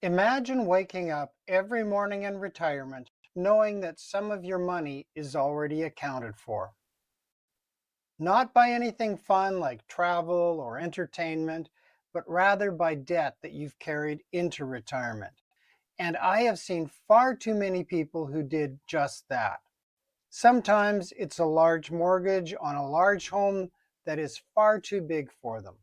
Imagine waking up every morning in retirement knowing that some of your money is already accounted for. Not by anything fun like travel or entertainment, but rather by debt that you've carried into retirement. And I have seen far too many people who did just that. Sometimes it's a large mortgage on a large home that is far too big for them.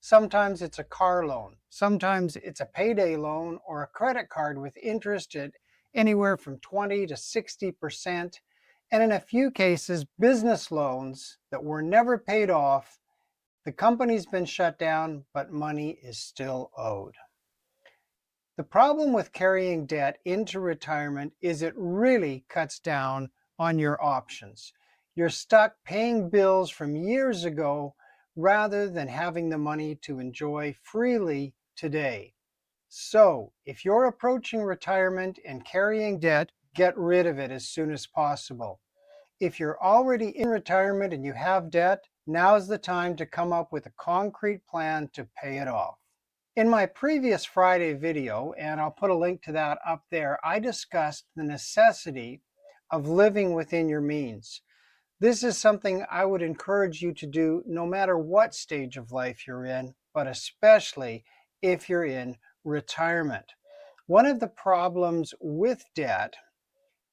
Sometimes it's a car loan. Sometimes it's a payday loan or a credit card with interest at anywhere from 20 to 60%. And in a few cases, business loans that were never paid off. The company's been shut down, but money is still owed. The problem with carrying debt into retirement is it really cuts down on your options. You're stuck paying bills from years ago rather than having the money to enjoy freely today. So, if you're approaching retirement and carrying debt, get rid of it as soon as possible. If you're already in retirement and you have debt, now's the time to come up with a concrete plan to pay it off. In my previous Friday video, and I'll put a link to that up there, I discussed the necessity of living within your means. This is something I would encourage you to do no matter what stage of life you're in, but especially if you're in retirement. One of the problems with debt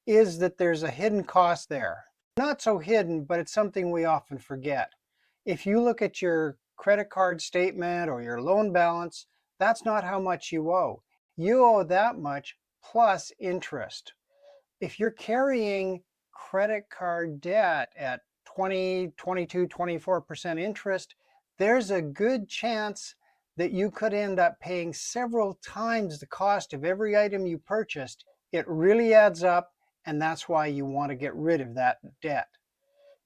is that there's a hidden cost there. Not so hidden, but it's something we often forget. If you look at your credit card statement or your loan balance, that's not how much you owe. You owe that much plus interest. If you're carrying credit card debt at 20, 22, 24% interest, there's a good chance that you could end up paying several times the cost of every item you purchased. It really adds up, and that's why you want to get rid of that debt.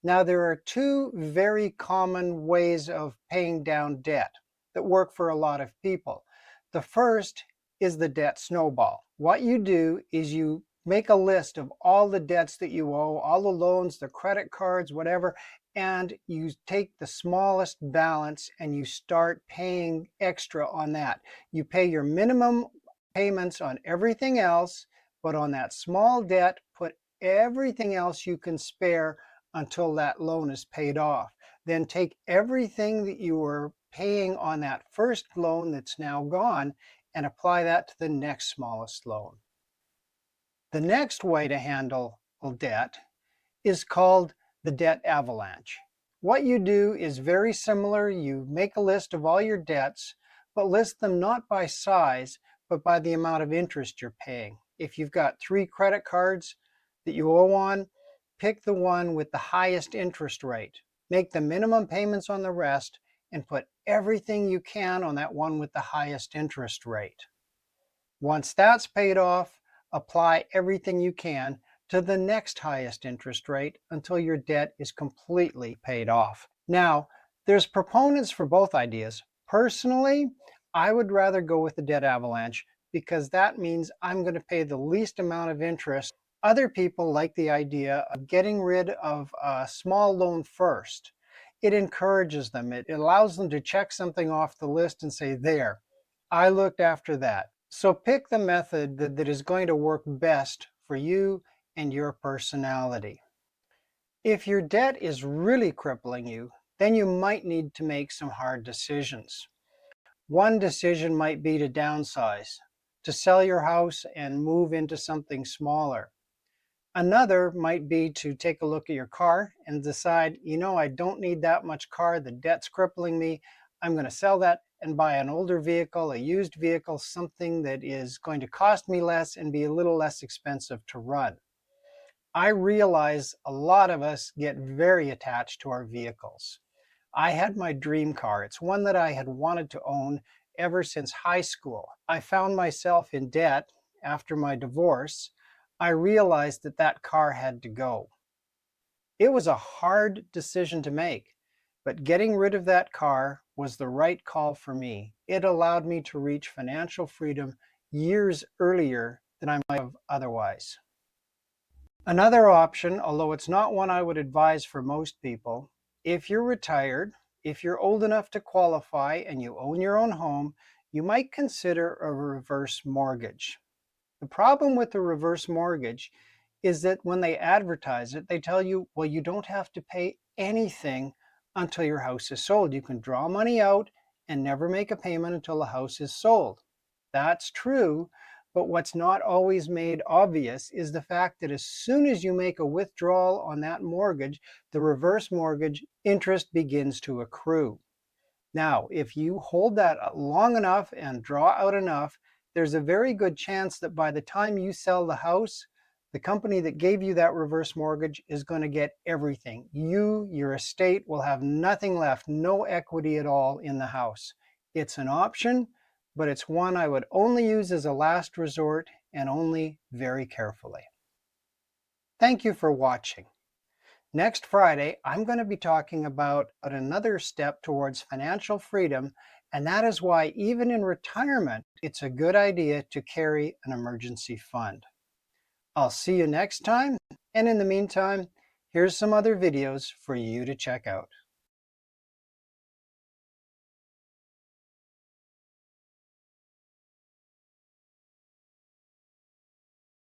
Now, there are two very common ways of paying down debt that work for a lot of people. The first is the debt snowball. What you do is you make a list of all the debts that you owe, all the loans, the credit cards, whatever, and you take the smallest balance and you start paying extra on that. You pay your minimum payments on everything else, but on that small debt, put everything else you can spare until that loan is paid off. Then take everything that you were paying on that first loan that's now gone and apply that to the next smallest loan. The next way to handle debt is called the debt avalanche. What you do is very similar. You make a list of all your debts, but list them not by size, but by the amount of interest you're paying. If you've got 3 credit cards that you owe on, pick the one with the highest interest rate. Make the minimum payments on the rest and put everything you can on that one with the highest interest rate. Once that's paid off, apply everything you can to the next highest interest rate until your debt is completely paid off. Now, there's proponents for both ideas. Personally, I would rather go with the debt avalanche because that means I'm going to pay the least amount of interest. Other people like the idea of getting rid of a small loan first. It encourages them. It allows them to check something off the list and say, there, I looked after that. So pick the method that is going to work best for you and your personality. If your debt is really crippling you, then you might need to make some hard decisions. One decision might be to downsize, to sell your house and move into something smaller. Another might be to take a look at your car and decide, I don't need that much car, the debt's crippling me. I'm going to sell that and buy an older vehicle, a used vehicle, something that is going to cost me less and be a little less expensive to run. I realize a lot of us get very attached to our vehicles. I had my dream car. It's one that I had wanted to own ever since high school. I found myself in debt after my divorce. I realized that that car had to go. It was a hard decision to make, but getting rid of that car was the right call for me. It allowed me to reach financial freedom years earlier than I might have otherwise. Another option, although it's not one I would advise for most people, if you're retired, if you're old enough to qualify and you own your own home, you might consider a reverse mortgage. The problem with the reverse mortgage is that when they advertise it, they tell you, well, you don't have to pay anything until your house is sold. You can draw money out and never make a payment until the house is sold. That's true, but what's not always made obvious is the fact that as soon as you make a withdrawal on that mortgage, the reverse mortgage interest begins to accrue. Now, if you hold that long enough and draw out enough, there's a very good chance that by the time you sell the house, the company that gave you that reverse mortgage is going to get everything. Your estate will have nothing left, no equity at all in the house. It's an option, but it's one I would only use as a last resort and only very carefully. Thank you for watching. Next Friday, I'm going to be talking about another step towards financial freedom, and that is why even in retirement, it's a good idea to carry an emergency fund. I'll see you next time, and in the meantime, here's some other videos for you to check out.